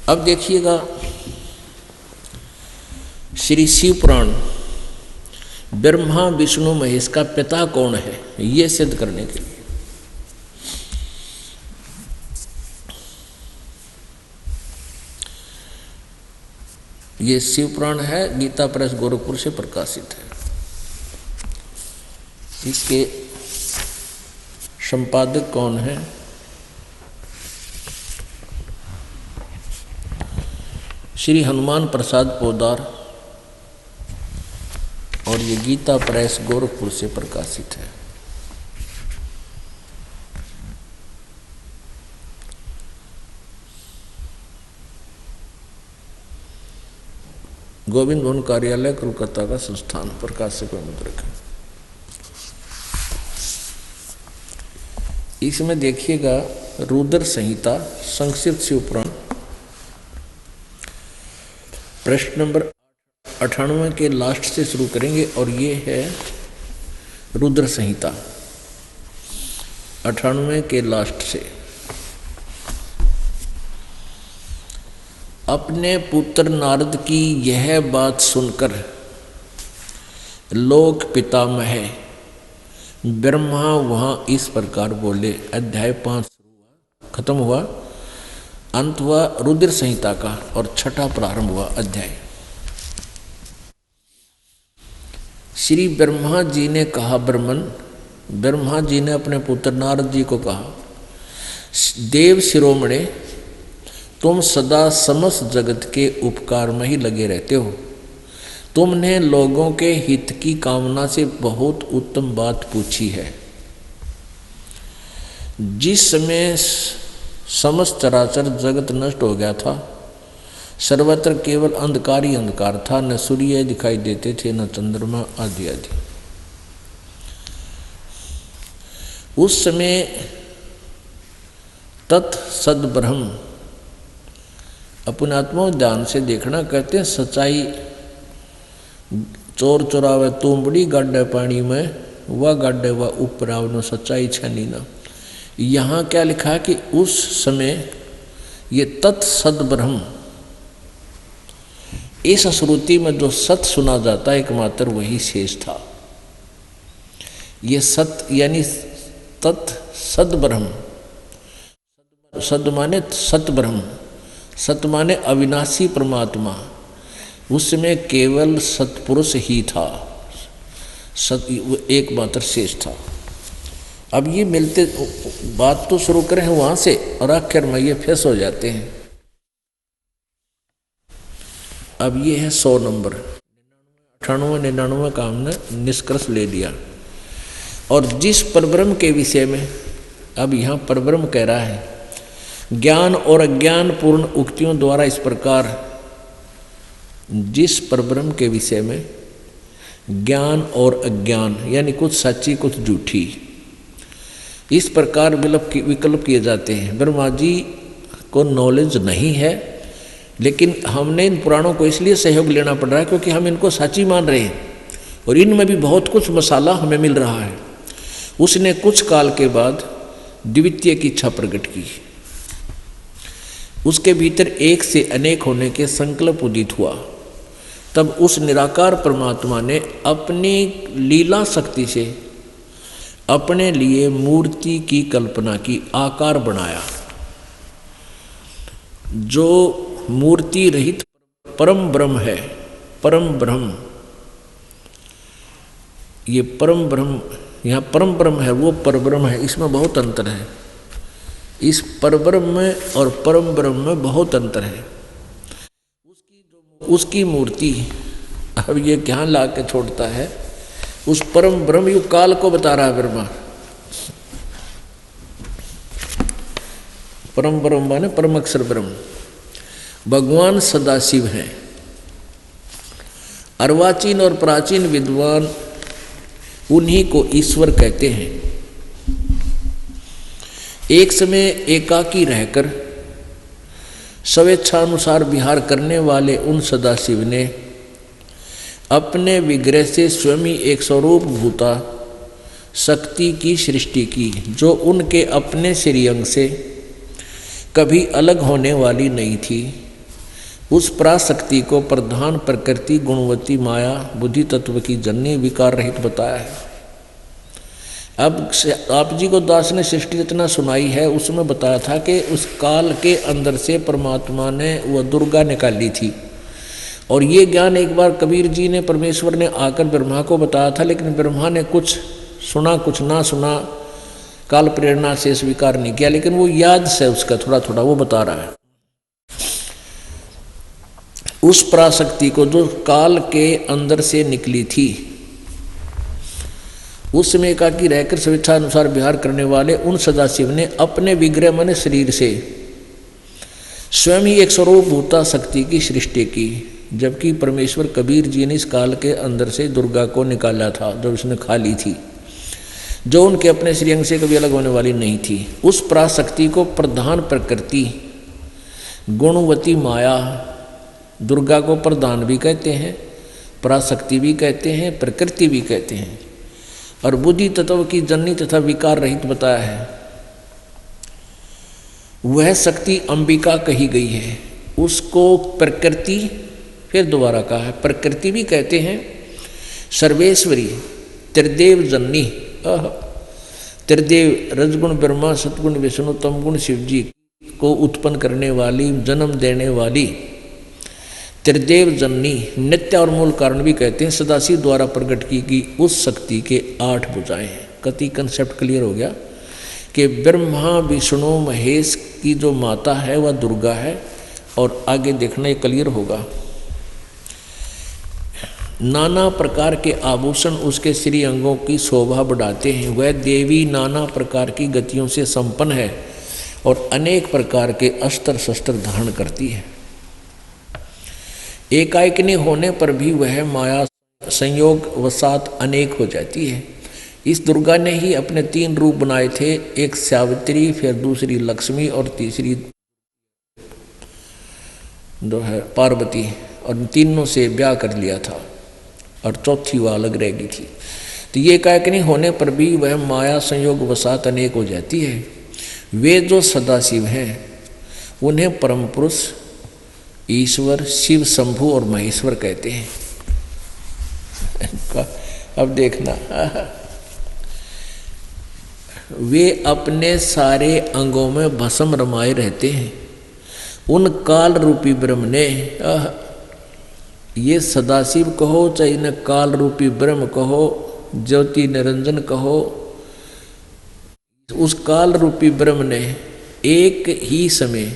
अब देखिएगा श्री शिव पुराण ब्रह्मा विष्णु महेश का पिता कौन है ये सिद्ध करने के लिए ये शिव पुराण है, गीता प्रेस गोरखपुर से प्रकाशित है। इसके संपादक कौन है? श्री हनुमान प्रसाद पोदार, और ये गीता प्रेस गोरखपुर से प्रकाशित है। गोविंद भवन कार्यालय कोलकाता का संस्थान, प्रकाशक व मुद्रक है। इसमें देखिएगा रुद्र संहिता संक्षिप्त शिव पुराण प्रश्न नंबर 98 के लास्ट से शुरू करेंगे, और ये है रुद्र संहिता 98 के लास्ट से। अपने पुत्र नारद की यह बात सुनकर लोक पितामह ब्रह्मा वहाँ इस प्रकार बोले। अध्याय 5 खत्म हुआ, अंत हुआ रुद्र संहिता का, और छठा प्रारंभ हुआ अध्याय। श्री ब्रह्मा जी ने कहा, ब्रह्मा जी ने अपने पुत्र नारद जी को कहा, देव शिरोमणे, तुम सदा समस्त जगत के उपकार में ही लगे रहते हो। तुमने लोगों के हित की कामना से बहुत उत्तम बात पूछी है। जिस समय समस्त चराचर जगत नष्ट हो गया था, सर्वत्र केवल अंधकार ही अंधकार था, न सूर्य दिखाई देते थे न चंद्रमा आदि आदि। उस समय तत् सद ब्रह्म, अपने आत्मा ध्यान से देखना, कहते हैं सच्चाई चोर चोरावे तुमबड़ी गाड्डे पानी में, वह गाड्डे व ऊपर आवनो सच्चाई छनी ना। यहाँ क्या लिखा है कि उस समय ये तत्सद ब्रह्म, इस श्रुति में जो सत सुना जाता है एकमात्र वही शेष था। ये सत यानी तत्सद ब्रह्म, सद माने सत ब्रह्म, सत माने अविनाशी परमात्मा, उसमें केवल सत्पुरुष ही था, एकमात्र शेष था। अब ये मिलते बात तो शुरू करें वहाँ से, और आखिर में ये फेस हो जाते हैं। अब ये है 100 नंबर, 98 99 का हमने निष्कर्ष ले लिया। और जिस परब्रह्म के विषय में अब यहाँ परब्रह्म कह रहा है, ज्ञान और अज्ञान पूर्ण उक्तियों द्वारा इस प्रकार, जिस परब्रह्म के विषय में ज्ञान और अज्ञान यानी कुछ सच्ची कुछ झूठी, इस प्रकार विकल्प किए जाते हैं। ब्रह्मा जी को नॉलेज नहीं है, लेकिन हमने इन पुराणों को इसलिए सहयोग लेना पड़ रहा है क्योंकि हम इनको सच्ची मान रहे हैं, और इनमें भी बहुत कुछ मसाला हमें मिल रहा है। उसने कुछ काल के बाद द्वितीय की इच्छा प्रकट की, उसके भीतर एक से अनेक होने के संकल्प उदित हुआ। तब उस निराकार परमात्मा ने अपनी लीला शक्ति से अपने लिए मूर्ति की कल्पना की, आकार बनाया। जो मूर्ति रहित परम ब्रह्म है, परम ब्रह्म, ये परम ब्रह्म, यहाँ परम ब्रह्म है वो परब्रह्म है, इसमें बहुत अंतर है। इस परब्रह्म में और परम ब्रह्म में बहुत अंतर है। उसकी मूर्ति, अब ये क्या ला के छोड़ता है, उस परम ब्रह्म युग काल को बता रहा है ब्रह्मा। परम ब्रह्म माने परम अक्षर ब्रह्म, भगवान सदाशिव हैं। अर्वाचीन और प्राचीन विद्वान उन्हीं को ईश्वर कहते हैं। एक समय एकाकी रहकर स्वेच्छानुसार विहार करने वाले उन सदाशिव ने अपने विग्रह से स्वयं ही एक स्वरूप भूता शक्ति की सृष्टि की, जो उनके अपने श्रीअंग से कभी अलग होने वाली नहीं थी, उस पराशक्ति को प्रधान प्रकृति गुणवती माया बुद्धि तत्व की जननी विकार रहित बताया है। अब आप जी को दास ने सृष्टि रचना सुनाई है, उसमें बताया था कि उस काल के अंदर से परमात्मा ने वह दुर्गा निकाली थी। और ये ज्ञान एक बार कबीर जी ने परमेश्वर ने आकर ब्रह्मा को बताया था, लेकिन ब्रह्मा ने कुछ सुना कुछ ना सुना, काल प्रेरणा से स्वीकार नहीं किया। लेकिन वो याद से उसका थोड़ा थोड़ा वो बता रहा है। उस पराशक्ति को जो काल के अंदर से निकली थी, उस समय एकाकी रहकर स्वेच्छा अनुसार विहार करने वाले उन सदाशिव ने अपने विग्रह मन शरीर से स्वयं ही एक स्वरूप भूता शक्ति की सृष्टि की, जबकि परमेश्वर कबीर जी ने इस काल के अंदर से दुर्गा को निकाला था, जो उसने खा ली थी, जो उनके अपने श्रीअंग से कभी अलग होने वाली नहीं थी। उस पराशक्ति को प्रधान प्रकृति गुणवती माया, दुर्गा को प्रधान भी कहते हैं, पराशक्ति भी कहते हैं, प्रकृति भी कहते हैं, और बुद्धि तत्व की जननी तथा विकार रहित बताया है। वह शक्ति अंबिका कही गई है। उसको प्रकृति, फिर दोबारा कहा है, प्रकृति भी कहते हैं, सर्वेश्वरी, त्रिदेव जननी, त्रिदेव रजगुण ब्रह्मा, सतगुण विष्णु, तमगुण शिव जी को उत्पन्न करने वाली, जन्म देने वाली त्रिदेव जननी, नित्य और मूल कारण भी कहते हैं। सदाशिव द्वारा प्रकट की गई उस शक्ति के 8 भुजाएं हैं। कति कंसेप्ट क्लियर हो गया कि ब्रह्मा विष्णु महेश की जो माता है वह दुर्गा है, और आगे देखना ये क्लियर होगा। नाना प्रकार के आभूषण उसके श्री अंगों की शोभा बढ़ाते हैं। वह देवी नाना प्रकार की गतियों से संपन्न है और अनेक प्रकार के अस्त्र शस्त्र धारण करती है। एकाएकनी होने पर भी वह माया संयोग वसात अनेक हो जाती है। इस दुर्गा ने ही अपने 3 रूप बनाए थे, एक सावित्री, फिर दूसरी लक्ष्मी और तीसरी जो है पार्वती, और तीनों से ब्याह कर लिया था, और चौथी वह अलग रह गई थी। तो ये एकाएकनी होने पर भी वह माया संयोग वसात अनेक हो जाती है। वे जो सदाशिव हैं उन्हें परम पुरुष, ईश्वर, शिव, शंभु और महेश्वर कहते हैं। अब देखना, वे अपने सारे अंगों में भस्म रमाए रहते हैं। उन काल रूपी ब्रह्म ने, ये सदाशिव कहो चाहे इन्हें काल रूपी ब्रह्म कहो, ज्योति निरंजन कहो, उस काल रूपी ब्रह्म ने एक ही समय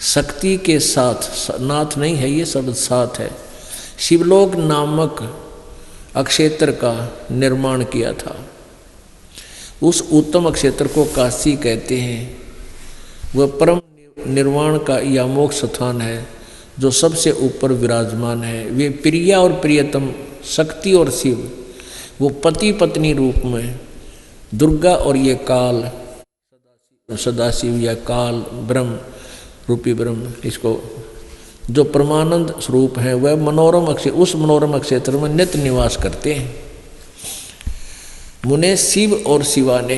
शक्ति के साथ, नाथ नहीं है ये शब्द, साथ है, शिवलोक नामक अक्षेत्र का निर्माण किया था। उस उत्तम अक्षेत्र को काशी कहते हैं। वह परम निर्वाण का या मोक्ष स्थान है जो सबसे ऊपर विराजमान है। वे प्रिया और प्रियतम शक्ति और शिव, वो पति पत्नी रूप में दुर्गा और ये काल सदाशिव या काल ब्रह्म रूपी ब्रह्म, इसको जो परमानंद स्वरूप है वह मनोरम अक्षेत्र, उस मनोरम क्षेत्र में नित्य निवास करते हैं। मुने शिव और शिवा ने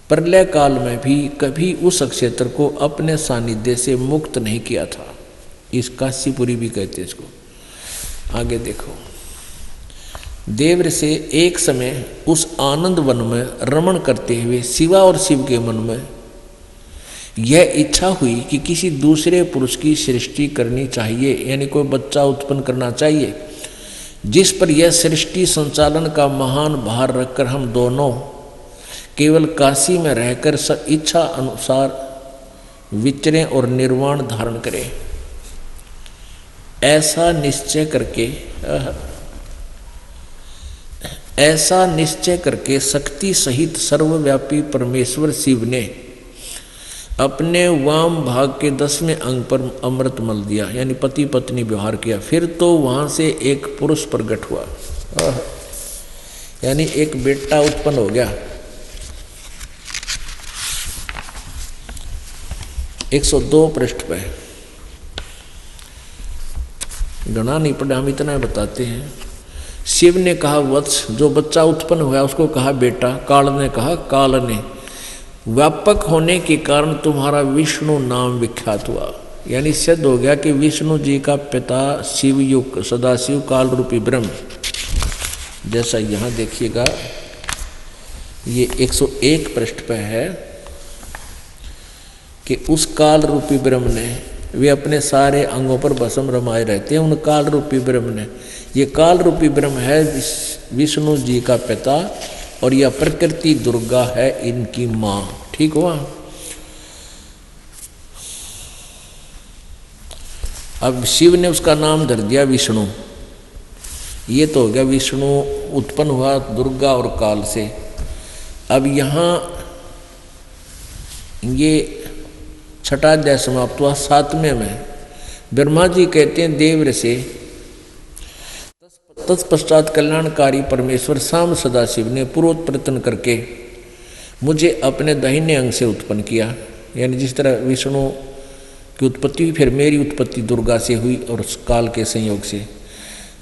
प्रलय काल में भी कभी उस क्षेत्र को अपने सानिध्य से मुक्त नहीं किया था। इस काशीपुरी भी कहते हैं इसको। आगे देखो, देव से एक समय उस आनंद वन में रमण करते हुए शिवा और शिव के मन में यह इच्छा हुई कि किसी दूसरे पुरुष की सृष्टि करनी चाहिए, यानी कोई बच्चा उत्पन्न करना चाहिए, जिस पर यह सृष्टि संचालन का महान भार रखकर हम दोनों केवल काशी में रहकर इच्छा अनुसार विचरें और निर्वाण धारण करें। ऐसा निश्चय करके शक्ति सहित सर्वव्यापी परमेश्वर शिव ने अपने वाम भाग के 10वें अंग पर अमृत मल दिया, यानी पति पत्नी व्यवहार किया। फिर तो वहां से एक पुरुष प्रकट हुआ, यानी एक बेटा उत्पन्न हो गया। 102 पृष्ठ पे, गणा नहीं पड़ा, हम इतना बताते हैं। शिव ने कहा वत्स, जो बच्चा उत्पन्न हुआ उसको कहा बेटा। काल ने कहा, काल ने व्यापक होने के कारण तुम्हारा विष्णु नाम विख्यात हुआ। यानी सिद्ध हो गया कि विष्णु जी का पिता शिवयुग सदाशिव काल रूपी ब्रह्म, जैसा यहाँ देखिएगा ये 101 पृष्ठ पे है कि उस काल रूपी ब्रह्म ने, वे अपने सारे अंगों पर भस्म रमाए रहते हैं उन काल रूपी ब्रह्म ने। ये काल रूपी ब्रह्म है विष्णु जी का पिता और यह प्रकृति दुर्गा है इनकी माँ। ठीक हुआ। अब शिव ने उसका नाम धर दिया विष्णु। ये तो हो गया विष्णु उत्पन्न हुआ दुर्गा और काल से। अब यहाँ ये छठा अध्याय समाप्त हुआ। 7वें में ब्रह्मा जी कहते हैं देव से, तत्पश्चात कल्याणकारी परमेश्वर शाम सदाशिव ने पूर्वोत्प्रतन करके मुझे अपने दाहिने अंग से उत्पन्न किया। यानी जिस तरह विष्णु की उत्पत्ति हुई, फिर मेरी उत्पत्ति दुर्गा से हुई और उस काल के संयोग से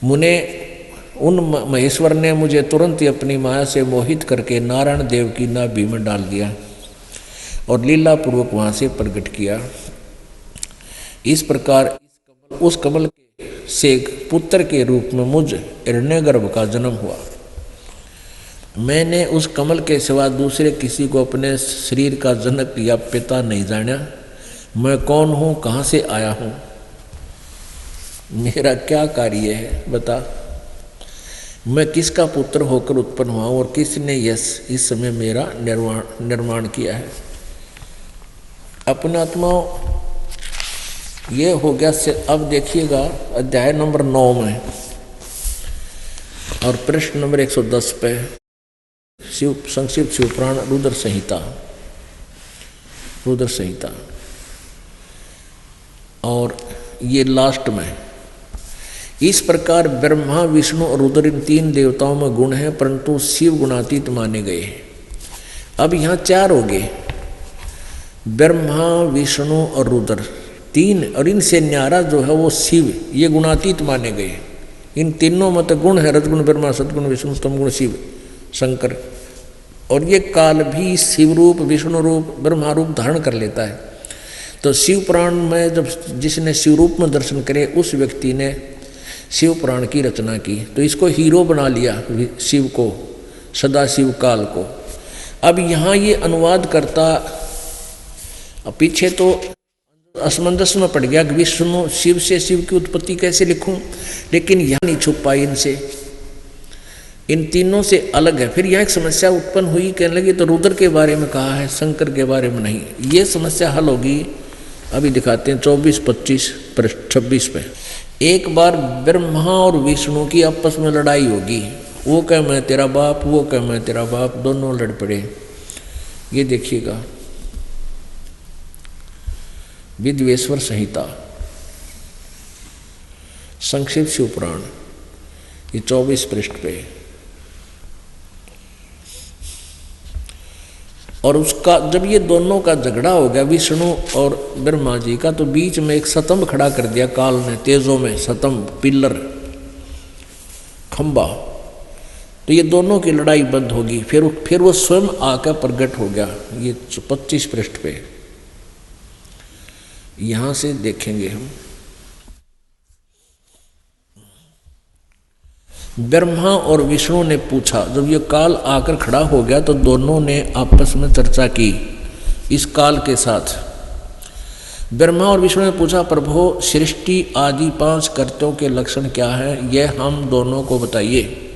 मुने उन महेश्वर ने मुझे तुरंत ही अपनी माया से मोहित करके नारायण देव की नाभि में डाल दिया और लीला पूर्वक वहाँ से प्रकट किया। इस प्रकार उस कमल से पुत्र के रूप में मुझ हिरण्यगर्भ का जन्म हुआ। मैंने उस कमल के सिवा दूसरे किसी को अपने शरीर का जनक या पिता नहीं जाना। मैं कौन हूँ, कहाँ से आया हूँ, मेरा क्या कार्य है बता, मैं किसका पुत्र होकर उत्पन्न हुआ और किसने इस समय मेरा निर्माण किया है। अपने आत्माओं ये हो गया। अब देखिएगा अध्याय नंबर 9 में और प्रश्न नंबर 110 पे संक्षिप्त शिवपुराण रुद्र संहिता और ये लास्ट में इस प्रकार ब्रह्मा विष्णु और रुद्र इन 3 देवताओं में गुण है, परंतु शिव गुणातीत माने गए हैं। अब यहाँ 4 हो गए, ब्रह्मा विष्णु और रुद्र 3, और इनसे न्यारा जो है वो शिव, ये गुणातीत माने गए। इन तीनों में तो गुण है, रजगुण ब्रह्मा, सदगुण विष्णु, तमगुण शिव शंकर। और ये काल भी शिव रूप विष्णु रूप ब्रह्मा रूप धारण कर लेता है। तो शिव पुराण में जब जिसने शिव रूप में दर्शन करे उस व्यक्ति ने शिव पुराण की रचना की, तो इसको हीरो बना लिया शिव को, सदाशिव काल को। अब यहाँ ये अनुवाद करता, पीछे तो असमंजस में पड़ गया कि विष्णु शिव से शिव की उत्पत्ति कैसे लिखूं, लेकिन यहाँ नहीं छुप पाई इनसे, इन तीनों से अलग है। फिर यहाँ एक समस्या उत्पन्न हुई, कहने लगी तो रुद्र के बारे में कहा है, शंकर के बारे में नहीं। ये समस्या हल होगी, अभी दिखाते हैं 24, 25, 26 पे। एक बार ब्रह्मा और विष्णु की आपस में लड़ाई होगी, वो कह मैं तेरा बाप, वो कह मैं तेरा बाप, दोनों लड़ पड़े। ये देखिएगा विद्वेश्वर संहिता संक्षिप्त शिवपुराण, ये 24 पृष्ठ पे। और उसका जब ये दोनों का झगड़ा हो गया विष्णु और ब्रह्मा जी का, तो बीच में एक स्तंभ खड़ा कर दिया काल ने, तेजों में स्तंभ, पिलर, खंबा। तो ये दोनों की लड़ाई बंद होगी। फिर वो स्वयं आकर प्रकट हो गया। ये 25 पृष्ठ पे यहां से देखेंगे हम। ब्रह्मा और विष्णु ने पूछा, जब ये काल आकर खड़ा हो गया तो दोनों ने आपस में चर्चा की इस काल के साथ। ब्रह्मा और विष्णु ने पूछा, प्रभु सृष्टि आदि 5 कर्तों के लक्षण क्या है, यह हम दोनों को बताइए।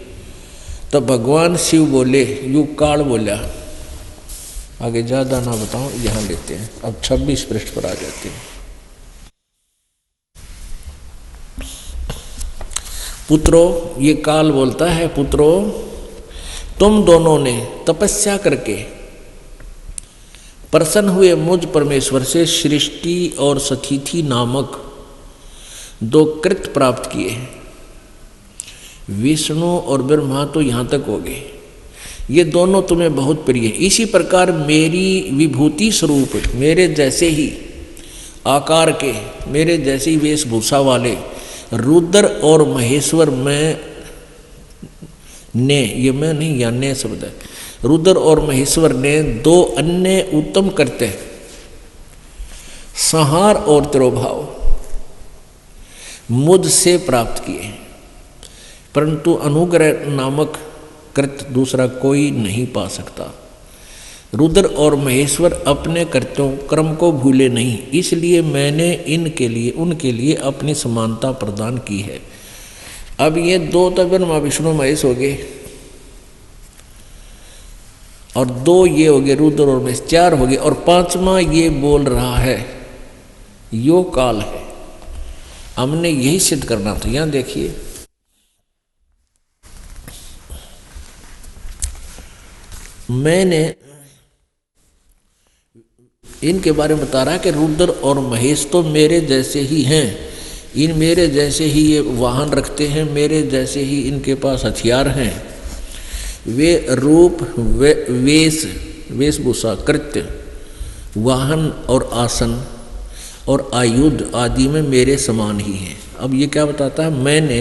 तो भगवान शिव बोले, युग काल बोला, आगे ज़्यादा ना बताऊं, यहाँ लेते हैं। अब 26 पृष्ठ पर आ जाते हैं। पुत्रो, ये काल बोलता है, पुत्रो तुम दोनों ने तपस्या करके प्रसन्न हुए मुझ परमेश्वर से सृष्टि और सतिथि नामक 2 कृत प्राप्त किए। विष्णु और ब्रह्मा तो यहाँ तक हो गए, ये दोनों तुम्हें बहुत प्रिय है। इसी प्रकार मेरी विभूति स्वरूप, मेरे जैसे ही आकार के, मेरे जैसी वेशभूषा वाले रुद्र और महेश्वर ने, ये मैं नहीं, या ने शब्द है, रुद्र और महेश्वर ने 2 अन्य उत्तम करते संहार और तिरोभाव मुझसे प्राप्त किए, परंतु अनुग्रह नामक कृत दूसरा कोई नहीं पा सकता। रुद्र और महेश्वर अपने कृत्यों कर्म को भूले नहीं, इसलिए मैंने इनके लिए उनके लिए अपनी समानता प्रदान की है। अब ये दो तो ब्रह्मा विष्णु महेश हो गए, और दो ये हो गए रुद्र और महेश, चार हो गए, और पांचवा ये बोल रहा है यो काल है। हमने यही सिद्ध करना था। यहां देखिए, मैंने इनके बारे में बता रहा है कि रुद्र और महेश तो मेरे जैसे ही हैं, इन मेरे जैसे ही ये वाहन रखते हैं, मेरे जैसे ही इनके पास हथियार हैं। वे रूप वेशभूषा कृत्य वाहन और आसन और आयुध आदि में मेरे समान ही हैं। अब ये क्या बताता है, मैंने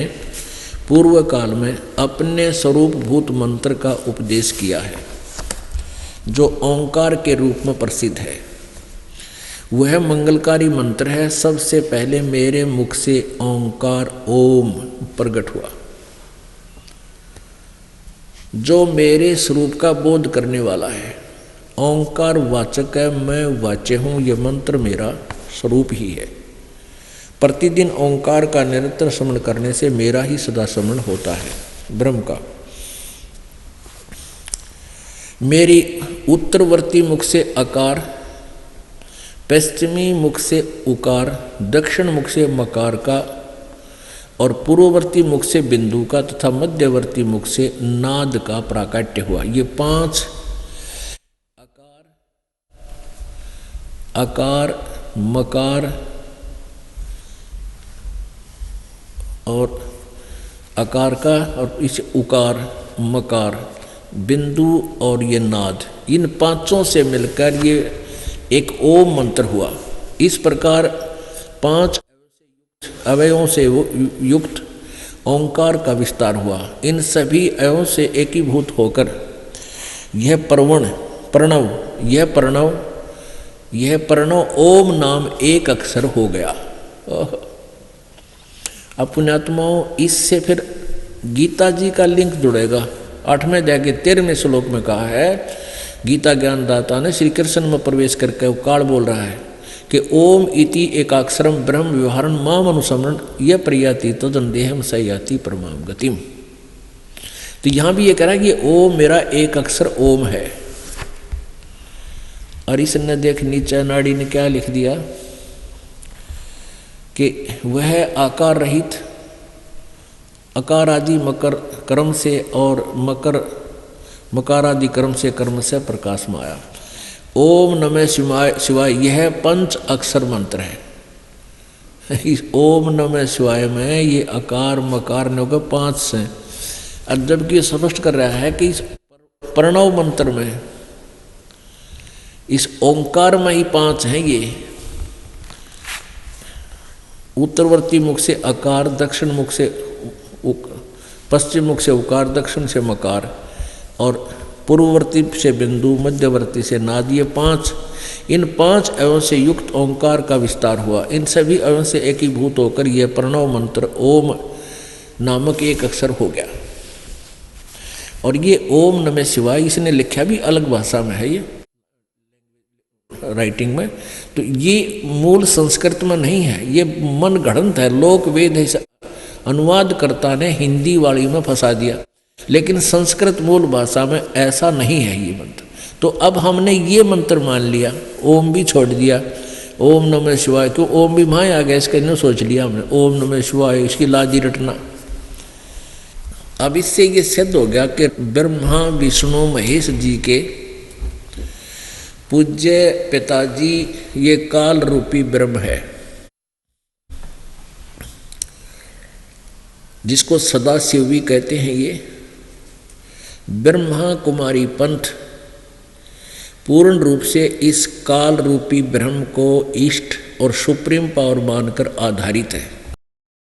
पूर्व काल में अपने स्वरूप भूत मंत्र का उपदेश किया है, जो ओंकार के रूप में प्रसिद्ध है। वह मंगलकारी मंत्र है। सबसे पहले मेरे मुख से ओंकार ओम प्रकट हुआ, जो मेरे स्वरूप का बोध करने वाला है। ओंकार वाचक है, मैं वाच्य हूँ। यह मंत्र मेरा स्वरूप ही है। प्रतिदिन ओंकार का निरंतर स्मरण करने से मेरा ही सदा स्मरण होता है, ब्रह्म का। मेरी उत्तरवर्ती मुख से अकार, पश्चिमी मुख से उकार, दक्षिण मुख से मकार का और पूर्ववर्ती मुख से बिंदु का तथा मध्यवर्ती मुख से नाद का प्राकट्य हुआ। ये पांच अकार, मकार और अकार का और इस उकार, मकार, बिंदु और ये नाद, इन पांचों से मिलकर ये एक ओम मंत्र हुआ। इस प्रकार पांच अवयवों से युक्त ओंकार का विस्तार हुआ। इन सभी अवयवों से एकीभूत होकर यह प्रणव ओम नाम एक अक्षर हो गया। अब पुण्यात्माओं, इससे फिर गीता जी का लिंक जुड़ेगा। 8वें अध्याय के 13वें श्लोक में कहा है, गीता ज्ञानदाता ने श्री कृष्ण में प्रवेश करके काल बोल रहा है कि ओम इति एकाक्षरम ब्रह्म व्यवहारन माम अनुसमरण यह प्रयाति तदन देहम सयाति परमाम गतिम। तो यहां भी ये कह रहा है कि ओम मेरा एक अक्षर ओम है। और इसने देख नीचे नाड़ी ने क्या लिख दिया कि वह आकार रहित अकार आदि मकर कर्म से और मकार आदि कर्म से कर्म से प्रकाश में आया। ओम नमः शिवाय यह पंच अक्षर मंत्र है। इस ओम नमः शिवाय में ये अकार मकार ने होकर 5 से, और जबकि स्पष्ट कर रहा है कि इस प्रणव मंत्र में इस ओंकार में ही 5 हैं। ये उत्तरवर्ती मुख से अकार, दक्षिण मुख से पश्चिम मुख से उकार, दक्षिण से मकार और पूर्ववर्ती से बिंदु, मध्यवर्ती से नाद, ये 5, इन 5 अवयवों से युक्त ओंकार का विस्तार हुआ। इन सभी अवयवों से एकीभूत होकर यह प्रणव मंत्र ओम नामक एक अक्षर हो गया। और ये ओम नमः शिवाय इसने लिखा भी अलग भाषा में है, ये राइटिंग में। तो ये मूल संस्कृत में नहीं है, ये मन गढ़ंत है, लोक वेद है। अनुवादकर्ता ने हिंदी वाली में फंसा दिया, लेकिन संस्कृत मूल भाषा में ऐसा नहीं है ये मंत्र। तो अब हमने ये मंत्र मान लिया, ओम भी छोड़ दिया, ओम नमः शिवाय। क्यों ओम भी वहाँ आ गया, इसका नहीं सोच लिया हमने ओम नमः शिवाय, इसकी लाजी रटना। अब इससे ये सिद्ध हो गया कि ब्रह्मा विष्णु महेश जी के पूज्य पिताजी ये काल रूपी ब्रह्म है, जिसको सदाशिव भी कहते हैं। ये ब्रह्मा कुमारी पंथ पूर्ण रूप से इस काल रूपी ब्रह्म को इष्ट और सुप्रीम पावर मानकर आधारित है।